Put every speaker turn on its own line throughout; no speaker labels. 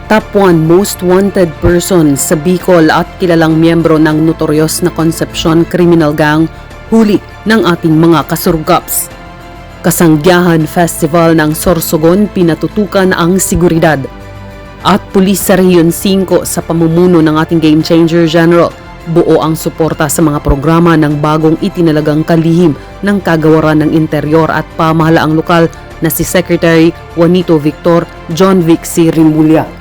Top 1 Most Wanted Person sa Bicol at kilalang miyembro ng notorious na Concepcion Criminal Gang huli ng ating mga kasurgaps. Kasanggiahan Festival ng Sorsogon pinatutukan ang seguridad. At pulis sa Rehiyon 5 sa pamumuno ng ating Game Changer General, buo ang suporta sa mga programa ng bagong itinalagang kalihim ng Kagawaran ng Interior at Pamahalaang Lokal na si Secretary Juanito Victor John Vic C. Rimulya.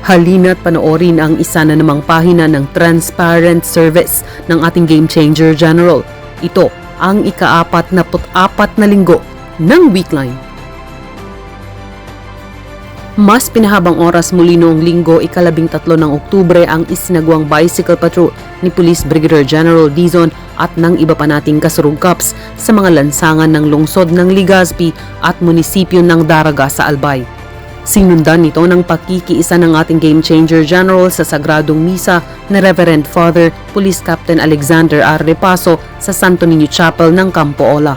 Halina't panoorin ang isa na namang pahina ng Transparent Service ng ating Game Changer General. Ito ang ika-44 na linggo ng Weekline. Mas pinahabang oras muli noong linggo, ika-13 ng Oktubre ang isinagawang bicycle patrol ni Police Brigadier General Dizon at ng iba pa nating kasurugkaps sa mga lansangan ng lungsod ng Legazpi at munisipyo ng Daraga sa Albay. Sinundan nito ng pakikiisa ng ating Game Changer General sa Sagradong Misa na Reverend Father Police Captain Alexander R. Repaso sa Santo Niño Chapel ng Campo Ola.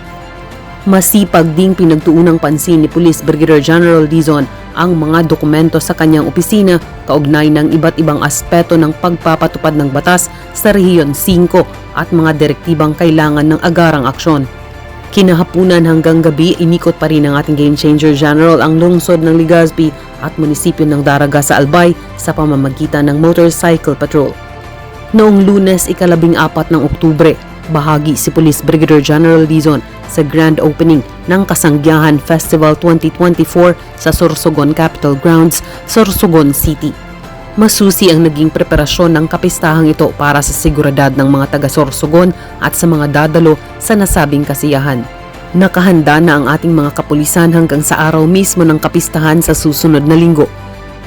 Masipag ding pinagtuunang pansin ni Police Brigadier General Dizon ang mga dokumento sa kanyang opisina kaugnay ng iba't ibang aspeto ng pagpapatupad ng batas sa Rehiyon 5 at mga direktibang kailangan ng agarang aksyon. Kinahapunan hanggang gabi, inikot pa rin ng ating Game Changer General ang lungsod ng Legazpi at munisipyo ng Daraga sa Albay sa pamamagitan ng motorcycle patrol. Noong Lunes, ika-14 ng Oktubre, bahagi si Police Brigadier General Dizon sa grand opening ng Kasanggiahan Festival 2024 sa Sorsogon Capital Grounds, Sorsogon City. Masusi ang naging preparasyon ng kapistahang ito para sa seguridad ng mga taga-Sorsogon at sa mga dadalo sa nasabing kasiyahan. Nakahanda na ang ating mga kapulisan hanggang sa araw mismo ng kapistahan sa susunod na linggo.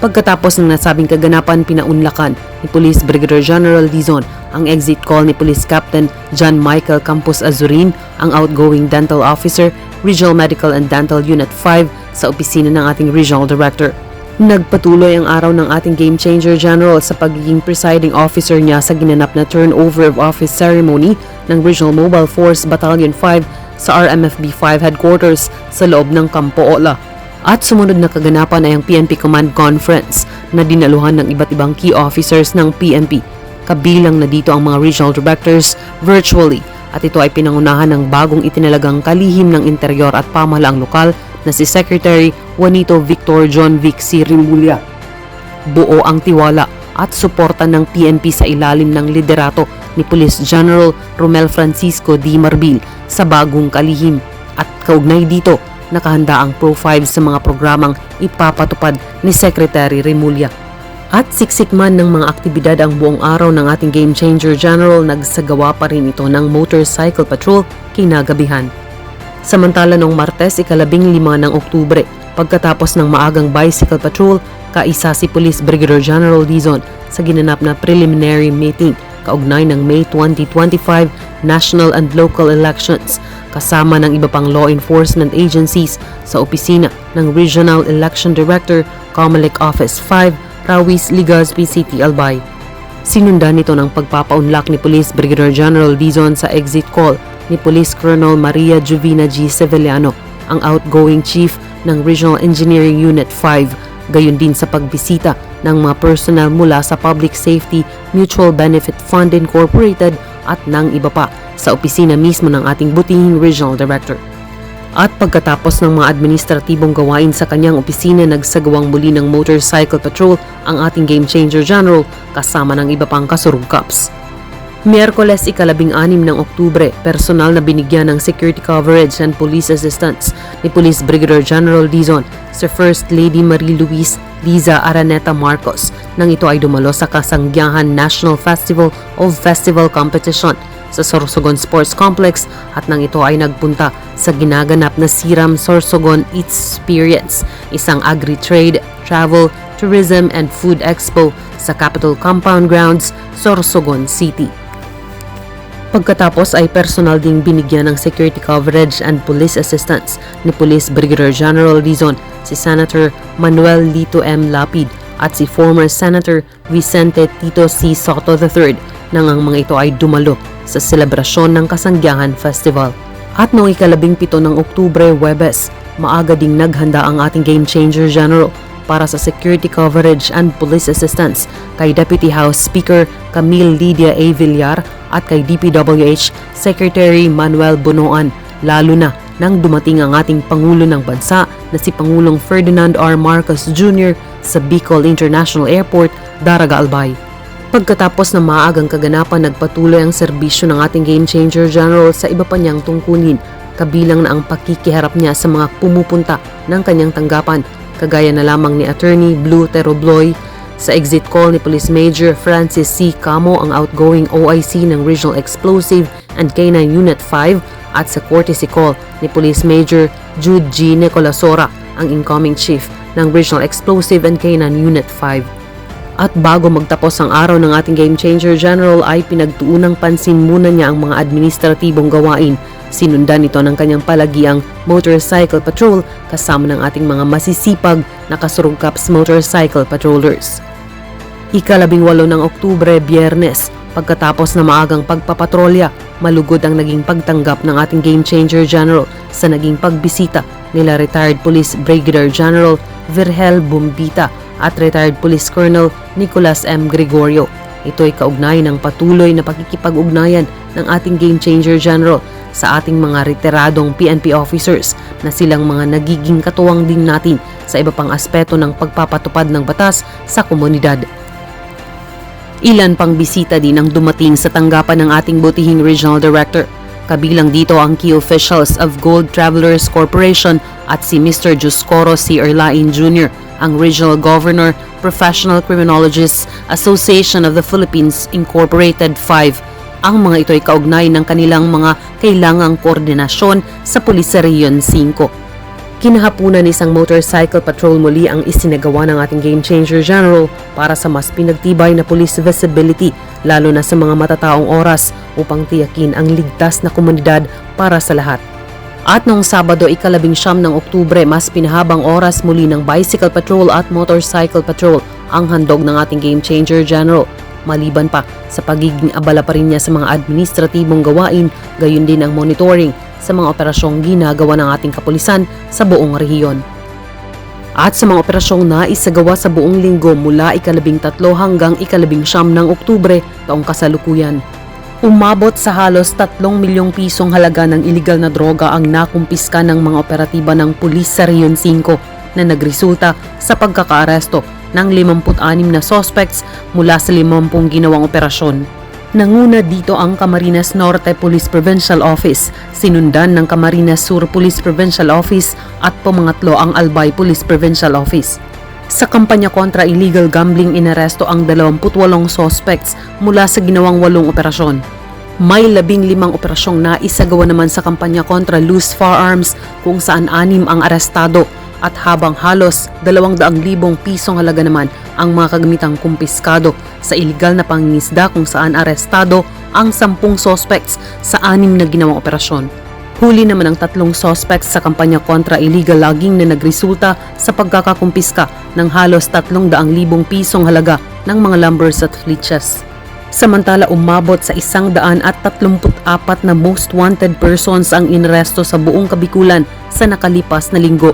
Pagkatapos ng nasabing kaganapan, pinaunlakan ni Police Brigadier General Dizon ang exit call ni Police Captain John Michael Campos Azurin, ang outgoing dental officer, Regional Medical and Dental Unit 5 sa opisina ng ating Regional Director. Nagpatuloy ang araw ng ating Game Changer General sa pagiging presiding officer niya sa ginanap na turnover of office ceremony ng Regional Mobile Force Battalion 5 sa RMFB 5 headquarters sa loob ng Campo Ola. At sumunod na kaganapan ay ang PNP Command Conference na dinaluhan ng iba't ibang key officers ng PNP. Kabilang na dito ang mga regional directors virtually, at ito ay pinangunahan ng bagong itinalagang kalihim ng interior at pamahalaang lokal na si Secretary Juanito Victor John Vic C. Rimulya. Buo ang tiwala at suporta ng PNP sa ilalim ng liderato ni Police General Romel Francisco D. Marbil sa bagong kalihim, at kaugnay dito nakahanda ang Pro 5 sa mga programang ipapatupad ni Secretary Rimulya. At siksik man ng mga aktibidad ang buong araw ng ating Game Changer General, nagsagawa pa rin ito ng motorcycle patrol kinagabihan. Samantala noong Martes, ika-15 ng Oktubre, pagkatapos ng maagang bicycle patrol, kaisa si Police Brigadier General Dizon sa ginanap na preliminary meeting kaugnay ng May 2025 national and local elections, kasama ng iba pang law enforcement agencies sa opisina ng Regional Election Director, Comelec Office 5, Rawis, Legazpi City, Albay. Sinundan nito ng pagpapaunlak ni Police Brigadier General Dizon sa exit call ni Police Colonel Maria Jovina G. Sevillano, ang outgoing chief ng Regional Engineering Unit 5, gayon din sa pagbisita ng mga personnel mula sa Public Safety Mutual Benefit Fund Incorporated at ng iba pa sa opisina mismo ng ating butihing Regional Director. At pagkatapos ng mga administratibong gawain sa kanyang opisina, nagsagawang muli ng motorcycle patrol ang ating Game Changer General kasama ng iba pang kasurugkaps. Miyerkules, ika-16 ng Oktubre, personal na binigyan ng security coverage and police assistance ni Police Brigadier General Dizon si First Lady Marie Luis Liza Araneta Marcos nang ito ay dumalo sa Kasanggiahan National Festival of Festival Competition sa Sorsogon Sports Complex, at nang ito ay nagpunta sa ginaganap na Siram Sorsogon Experience, isang agri-trade, travel, tourism and food expo sa Capitol Compound Grounds, Sorsogon City. Pagkatapos ay personal ding binigyan ng security coverage and police assistance ni Police Brigadier General Dizon si Senator Manuel Lito M. Lapid at si former Senator Vicente Tito C. Soto III nang ang mga ito ay dumalo sa selebrasyon ng Kasanggiahan Festival. At noong ika-17 ng Oktubre, Huwebes, maaga ding naghanda ang ating Game Changer General para sa security coverage and police assistance kay Deputy House Speaker Camille Lydia A. Villar at kay DPWH Secretary Manuel Bunoan, lalo na nang dumating ang ating Pangulo ng Bansa na si Pangulong Ferdinand R. Marcos Jr. sa Bicol International Airport, Daraga Albay. Pagkatapos ng maagang kaganapan, nagpatuloy ang serbisyo ng ating Game Changer General sa iba pa niyang tungkulin, kabilang na ang pakikiharap niya sa mga pumupunta ng kanyang tanggapan, kagaya na lamang ni Attorney Blue Terobloy, sa exit call ni Police Major Francis C. Camo, ang outgoing OIC ng Regional Explosive and K9 Unit 5, at sa courtesy call ni Police Major Jude G. Nicolasora, ang incoming chief ng Regional Explosive and K9 Unit 5. At bago magtapos ang araw ng ating Game Changer General ay pinagtuunang pansin muna niya ang mga administratibong gawain. Sinundan ito ng kanyang palagiang motorcycle patrol kasama ng ating mga masisipag na kasurugkaps motorcycle patrollers. Ika-18 ng Oktubre, Biyernes, pagkatapos na maagang pagpapatrolya, malugod ang naging pagtanggap ng ating Game Changer General sa naging pagbisita nila Retired Police Brigadier General Virgel Bumbita at Retired Police Colonel Nicolas M. Gregorio. Ito ay kaugnay ng patuloy na pakikipag-ugnayan ng ating Game Changer General sa ating mga retiradong PNP officers na silang mga nagiging katuwang din natin sa iba pang aspeto ng pagpapatupad ng batas sa komunidad. Ilan pang bisita din ang dumating sa tanggapan ng ating butihing Regional Director. Kabilang dito ang key officials of Gold Travelers Corporation at si Mr. Juscoro C. Erlain Jr., ang Regional Governor, Professional Criminologists Association of the Philippines Incorporated 5. Ang mga ito ay kaugnay ng kanilang mga kailangang koordinasyon sa Police Region 5. Kinahapunan isang motorcycle patrol muli ang isinagawa ng ating Game Changer General para sa mas pinagtibay na police visibility, lalo na sa mga matataong oras upang tiyakin ang ligtas na komunidad para sa lahat. At noong Sabado, ika-19 ng Oktubre, mas pinahabang oras muli ng bicycle patrol at motorcycle patrol ang handog ng ating Game Changer General. Maliban pa sa pagiging abala pa rin niya sa mga administratibong gawain, gayon din ang monitoring sa mga operasyong ginagawa ng ating kapulisan sa buong rehiyon. At sa mga operasyong naisagawa sa buong linggo mula ika-13 hanggang ika-19 ng Oktubre taong kasalukuyan, umabot sa halos 3 milyong pisong halaga ng iligal na droga ang nakumpiska ng mga operatiba ng pulis sa Region 5 na nagresulta sa pagkakaaresto ng 56 na suspects mula sa 50 ginawang operasyon. Nanguna dito ang Camarines Norte Police Provincial Office, sinundan ng Camarines Sur Police Provincial Office at pumangatlo ang Albay Police Provincial Office. Sa kampanya kontra illegal gambling, inaresto ang 28 suspects mula sa ginawang 8 operasyon. May 15 operasyong naisagawa naman sa kampanya kontra loose firearms kung saan 6 ang arestado, at habang halos 200,000 pisong halaga naman ang mga kagamitang kumpiskado sa iligal na pangingisda kung saan arestado ang 10 suspects sa 6 na ginawang operasyon. Huli naman ang 3 suspects sa kampanya kontra illegal logging na nagresulta sa pagkakakumpiska ng halos 300,000 pisong halaga ng mga lumbers at flitches. Samantala, umabot sa 134 na most wanted persons ang inaresto sa buong Kabikulan sa nakalipas na linggo,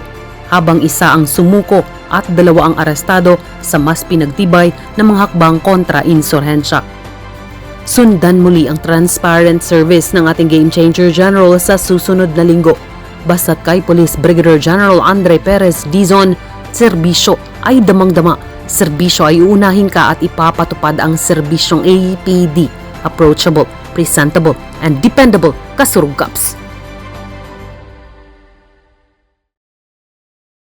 habang isa ang sumuko at 2 ang arestado sa mas pinagtibay na mga hakbang kontra insurhensya. Sundan muli ang transparent service ng ating Game Changer General sa susunod na linggo. Basta't kay Police Brigadier General Andre Perez Dizon, serbisyo ay damang-dama. Serbisyo ay uunahin ka at ipapatupad ang serbisyong APD, approachable, presentable, and dependable kasurugkaps.